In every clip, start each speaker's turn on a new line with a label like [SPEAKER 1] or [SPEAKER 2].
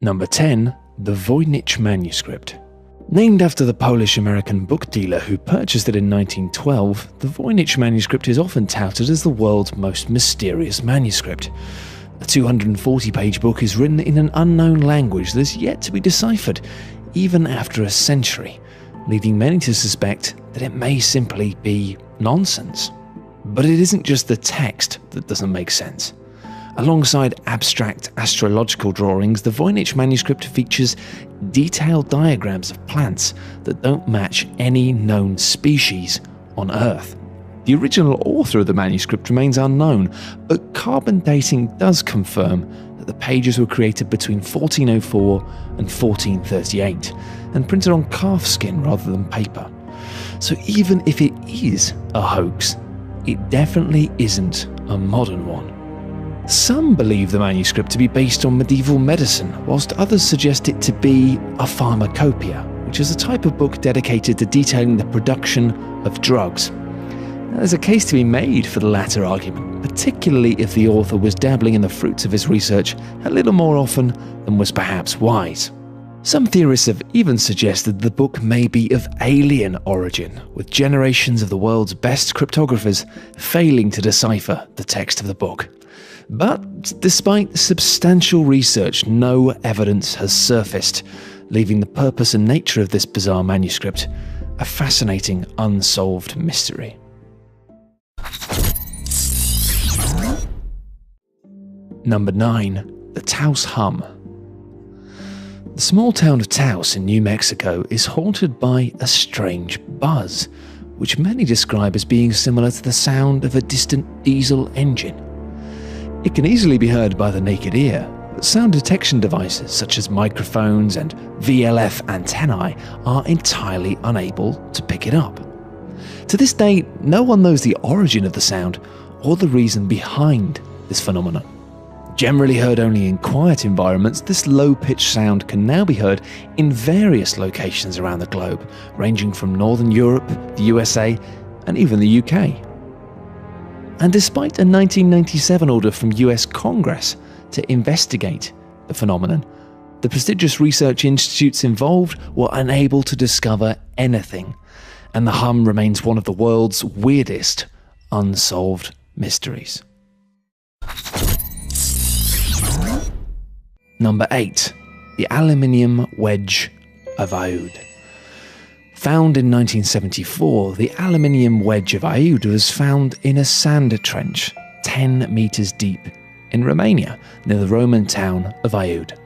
[SPEAKER 1] Number 10. The Voynich Manuscript. Named after the Polish-American book dealer who purchased it in 1912, the Voynich manuscript is often touted as the world's most mysterious manuscript. The 240-page book is written in an unknown language that is yet to be deciphered, even after a century, leading many to suspect that it may simply be nonsense. But it isn't just the text that doesn't make sense. Alongside abstract astrological drawings, the Voynich manuscript features detailed diagrams of plants that don't match any known species on Earth. The original author of the manuscript remains unknown, but carbon dating does confirm that the pages were created between 1404 and 1438 and printed on calfskin rather than paper. So even if it is a hoax, it definitely isn't a modern one. Some believe the manuscript to be based on medieval medicine, whilst others suggest it to be a pharmacopoeia, which is a type of book dedicated to detailing the production of drugs. Now, there's a case to be made for the latter argument, particularly if the author was dabbling in the fruits of his research a little more often than was perhaps wise. Some theorists have even suggested the book may be of alien origin, with generations of the world's best cryptographers failing to decipher the text of the book. But despite substantial research, no evidence has surfaced, leaving the purpose and nature of this bizarre manuscript a fascinating unsolved mystery. Number 9. The Taos Hum. The small town of Taos in New Mexico is haunted by a strange buzz, which many describe as being similar to the sound of a distant diesel engine. It can easily be heard by the naked ear, but sound detection devices such as microphones and VLF antennae are entirely unable to pick it up. To this day, no one knows the origin of the sound or the reason behind this phenomenon. Generally heard only in quiet environments, this low-pitched sound can now be heard in various locations around the globe, ranging from Northern Europe, the USA, and even the UK. And despite a 1997 order from US Congress to investigate the phenomenon, the prestigious research institutes involved were unable to discover anything, and the hum remains one of the world's weirdest unsolved mysteries. Number 8. The Aluminium Wedge of Aoud. Found in 1974, the aluminium wedge of Aoud was found in a sand trench 10 meters deep in Romania, near the Roman town of Aoud.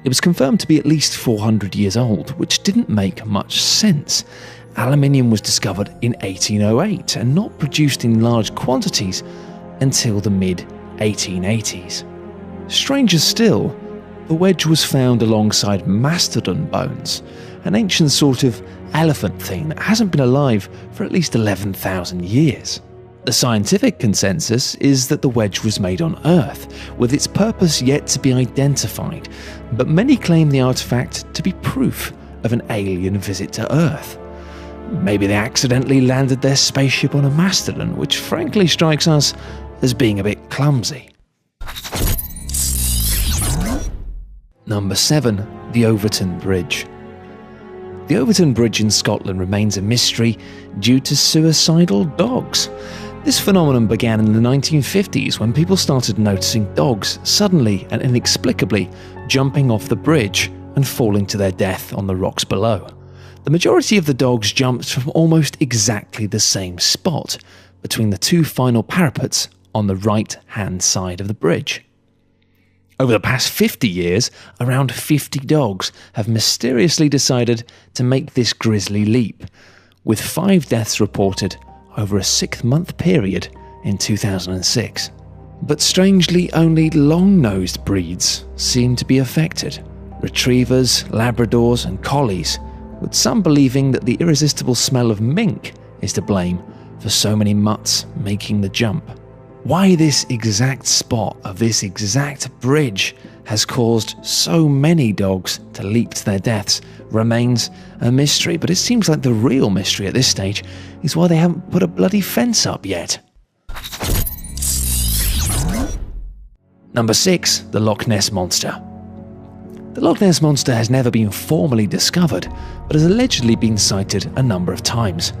[SPEAKER 1] It was confirmed to be at least 400 years old, which didn't make much sense. Aluminium was discovered in 1808 and not produced in large quantities until the mid-1880s. Stranger still, the wedge was found alongside mastodon bones, an ancient sort of elephant thing that hasn't been alive for at least 11,000 years. The scientific consensus is that the wedge was made on Earth, with its purpose yet to be identified, but many claim the artifact to be proof of an alien visit to Earth. Maybe they accidentally landed their spaceship on a mastodon, which frankly strikes us as being a bit clumsy. Number 7. The Overton Bridge. The Overton Bridge in Scotland remains a mystery due to suicidal dogs. This phenomenon began in the 1950s when people started noticing dogs suddenly and inexplicably jumping off the bridge and falling to their death on the rocks below. The majority of the dogs jumped from almost exactly the same spot, between the two final parapets on the right-hand side of the bridge. Over the past 50 years, around 50 dogs have mysteriously decided to make this grisly leap, with 5 deaths reported over a 6-month period in 2006. But strangely, only long-nosed breeds seem to be affected. Retrievers, Labradors and Collies, with some believing that the irresistible smell of mink is to blame for so many mutts making the jump. Why this exact spot of this exact bridge has caused so many dogs to leap to their deaths remains a mystery, but it seems like the real mystery at this stage is why they haven't put a bloody fence up yet. Number 6. The Loch Ness Monster. The Loch Ness Monster has never been formally discovered, but has allegedly been sighted a number of times.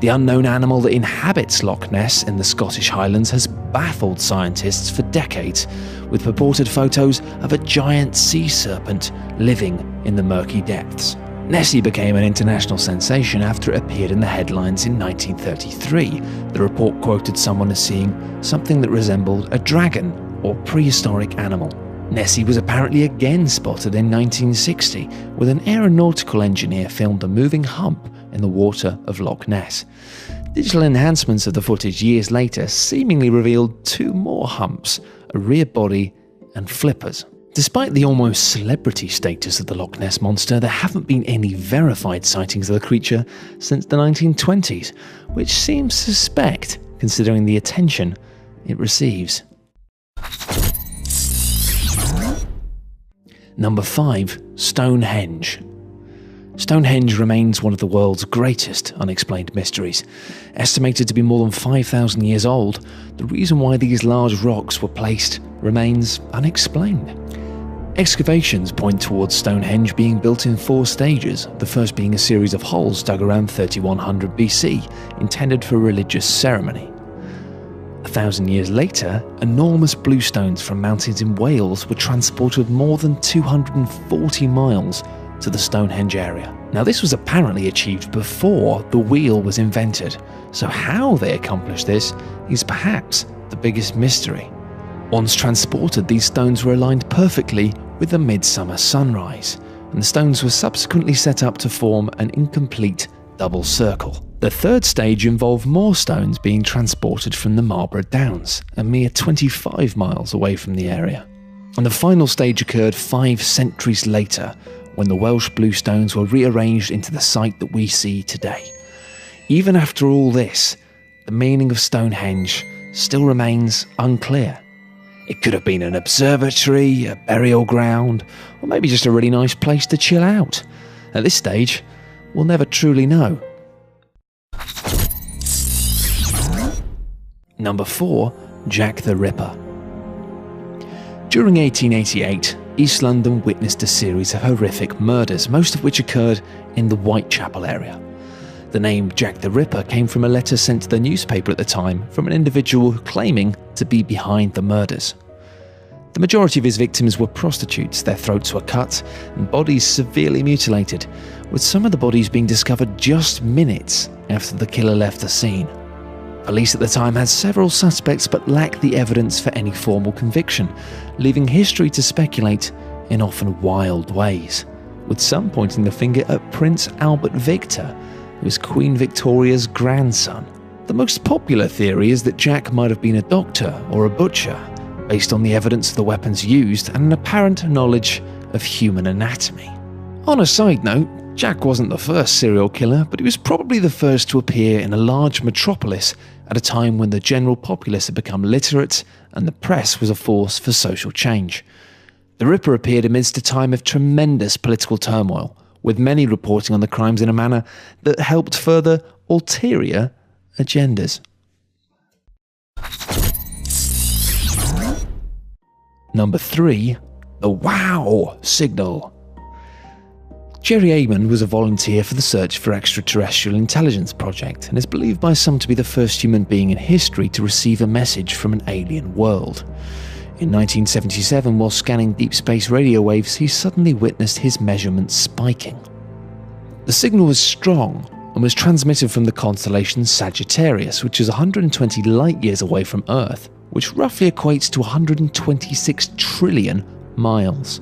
[SPEAKER 1] The unknown animal that inhabits Loch Ness in the Scottish Highlands has baffled scientists for decades, with purported photos of a giant sea serpent living in the murky depths. Nessie became an international sensation after it appeared in the headlines in 1933. The report quoted someone as seeing something that resembled a dragon or prehistoric animal. Nessie was apparently again spotted in 1960, with an aeronautical engineer filmed a moving hump in the water of Loch Ness. Digital enhancements of the footage years later seemingly revealed two more humps, a rear body and flippers. Despite the almost celebrity status of the Loch Ness Monster, there haven't been any verified sightings of the creature since the 1920s, which seems suspect considering the attention it receives. Number 5. Stonehenge. Stonehenge remains one of the world's greatest unexplained mysteries. Estimated to be more than 5,000 years old, the reason why these large rocks were placed remains unexplained. Excavations point towards Stonehenge being built in 4 stages, the first being a series of holes dug around 3100 BC, intended for religious ceremony. 1,000 years later, enormous bluestones from mountains in Wales were transported more than 240 miles to the Stonehenge area. Now, this was apparently achieved before the wheel was invented, so how they accomplished this is perhaps the biggest mystery. Once transported, these stones were aligned perfectly with the midsummer sunrise, and the stones were subsequently set up to form an incomplete double circle. The third stage involved more stones being transported from the Marlborough Downs, a mere 25 miles away from the area. And the final stage occurred 5 centuries later, when the Welsh bluestones were rearranged into the site that we see today. Even after all this, the meaning of Stonehenge still remains unclear. It could have been an observatory, a burial ground, or maybe just a really nice place to chill out. At this stage, we'll never truly know. Number 4. Jack the Ripper. During 1888, East London witnessed a series of horrific murders, most of which occurred in the Whitechapel area. The name Jack the Ripper came from a letter sent to the newspaper at the time from an individual claiming to be behind the murders. The majority of his victims were prostitutes, their throats were cut and bodies severely mutilated, with some of the bodies being discovered just minutes after the killer left the scene. Police at the time had several suspects but lacked the evidence for any formal conviction, leaving history to speculate in often wild ways, with some pointing the finger at Prince Albert Victor, who was Queen Victoria's grandson. The most popular theory is that Jack might have been a doctor or a butcher, based on the evidence of the weapons used and an apparent knowledge of human anatomy. On a side note, Jack wasn't the first serial killer, but he was probably the first to appear in a large metropolis at a time when the general populace had become literate and the press was a force for social change. The Ripper appeared amidst a time of tremendous political turmoil, with many reporting on the crimes in a manner that helped further ulterior agendas. Number 3. The Wow Signal. Jerry Amen was a volunteer for the Search for Extraterrestrial Intelligence project and is believed by some to be the first human being in history to receive a message from an alien world. In 1977, while scanning deep space radio waves, he suddenly witnessed his measurements spiking. The signal was strong and was transmitted from the constellation Sagittarius, which is 120 light-years away from Earth, which roughly equates to 126 trillion miles.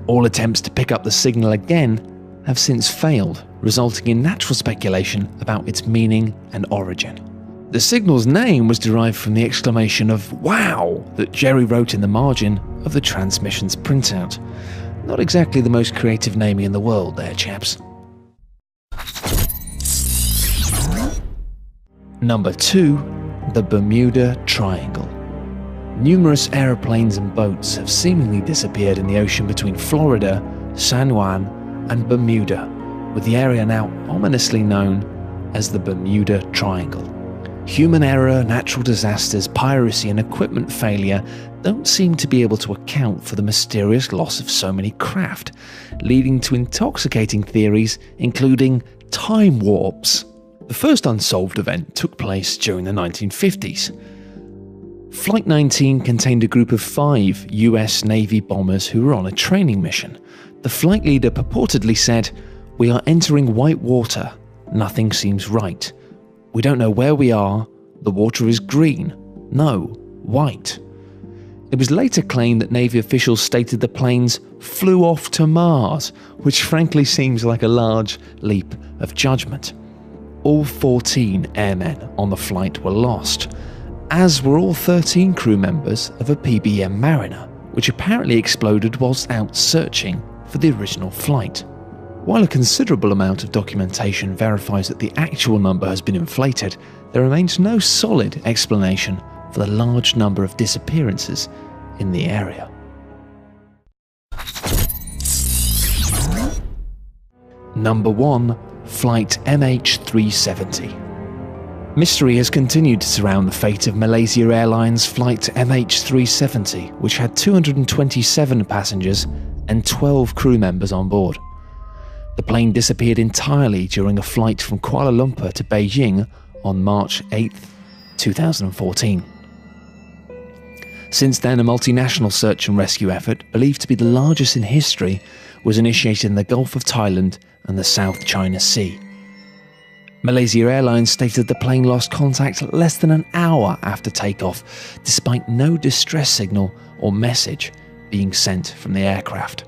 [SPEAKER 1] All attempts to pick up the signal again have since failed, resulting in natural speculation about its meaning and origin. The signal's name was derived from the exclamation of "wow" that Jerry wrote in the margin of the transmission's printout. Not exactly the most creative naming in the world there, chaps. Number 2. The Bermuda Triangle. Numerous aeroplanes and boats have seemingly disappeared in the ocean between Florida, San Juan, and Bermuda, with the area now ominously known as the Bermuda Triangle. Human error, natural disasters, piracy and equipment failure don't seem to be able to account for the mysterious loss of so many craft, leading to intoxicating theories including time warps. The first unsolved event took place during the 1950s. Flight 19 contained a group of 5 US Navy bombers who were on a training mission. The flight leader purportedly said, "We are entering white water. Nothing seems right. We don't know where we are. The water is green. No, white." It was later claimed that Navy officials stated the planes flew off to Mars, which frankly seems like a large leap of judgment. All 14 airmen on the flight were lost, as were all 13 crew members of a PBM Mariner, which apparently exploded whilst out searching for the original flight. While a considerable amount of documentation verifies that the actual number has been inflated, there remains no solid explanation for the large number of disappearances in the area. Number 1. Flight MH370. Mystery has continued to surround the fate of Malaysia Airlines Flight MH370, which had 227 passengers and 12 crew members on board. The plane disappeared entirely during a flight from Kuala Lumpur to Beijing on March 8, 2014. Since then, a multinational search and rescue effort, believed to be the largest in history, was initiated in the Gulf of Thailand and the South China Sea. Malaysia Airlines stated the plane lost contact less than an hour after takeoff, despite no distress signal or message being sent from the aircraft.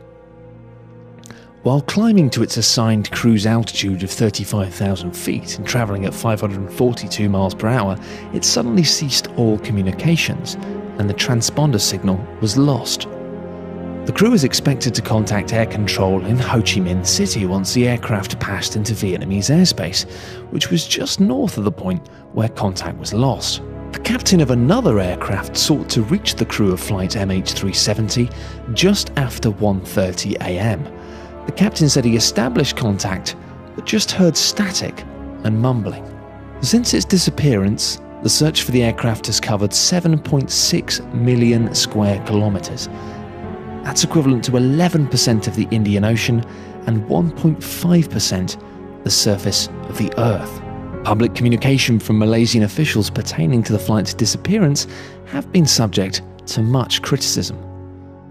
[SPEAKER 1] While climbing to its assigned cruise altitude of 35,000 feet and travelling at 542 miles per hour, it suddenly ceased all communications and the transponder signal was lost. The crew is expected to contact air control in Ho Chi Minh City once the aircraft passed into Vietnamese airspace, which was just north of the point where contact was lost. The captain of another aircraft sought to reach the crew of flight MH370 just after 1:30 a.m. The captain said he established contact, but just heard static and mumbling. Since its disappearance, the search for the aircraft has covered 7.6 million square kilometres. That's equivalent to 11% of the Indian Ocean and 1.5% the surface of the Earth. Public communication from Malaysian officials pertaining to the flight's disappearance have been subject to much criticism.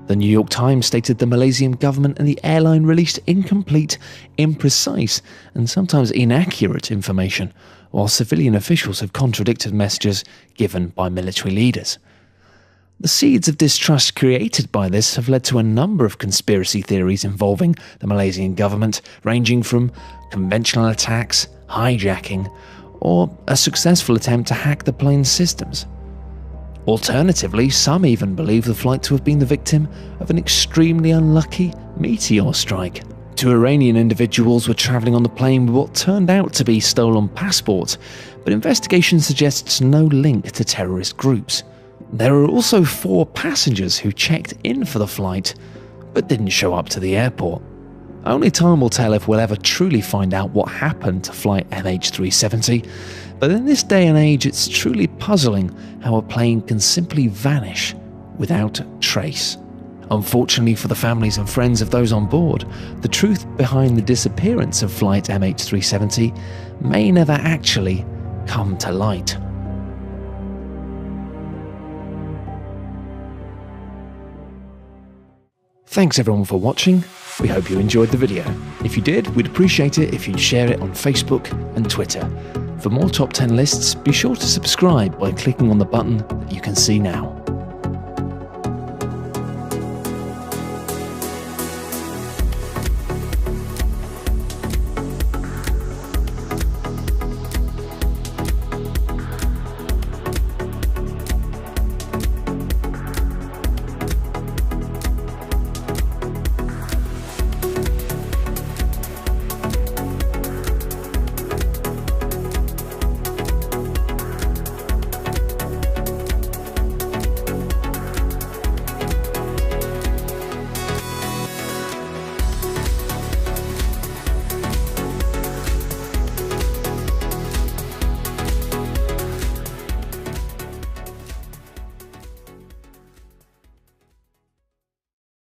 [SPEAKER 1] The New York Times stated the Malaysian government and the airline released incomplete, imprecise, and sometimes inaccurate information, while civilian officials have contradicted messages given by military leaders. The seeds of distrust created by this have led to a number of conspiracy theories involving the Malaysian government, ranging from conventional attacks, hijacking, or a successful attempt to hack the plane's systems. Alternatively, some even believe the flight to have been the victim of an extremely unlucky meteor strike. 2 Iranian individuals were travelling on the plane with what turned out to be stolen passports, but investigation suggests no link to terrorist groups. There are also 4 passengers who checked in for the flight, but didn't show up to the airport. Only time will tell if we'll ever truly find out what happened to flight MH370, but in this day and age it's truly puzzling how a plane can simply vanish without trace. Unfortunately for the families and friends of those on board, the truth behind the disappearance of flight MH370 may never actually come to light. Thanks everyone for watching. We hope you enjoyed the video. If you did, we'd appreciate it if you'd share it on Facebook and Twitter. For more top 10 lists, be sure to subscribe by clicking on the button that you can see now.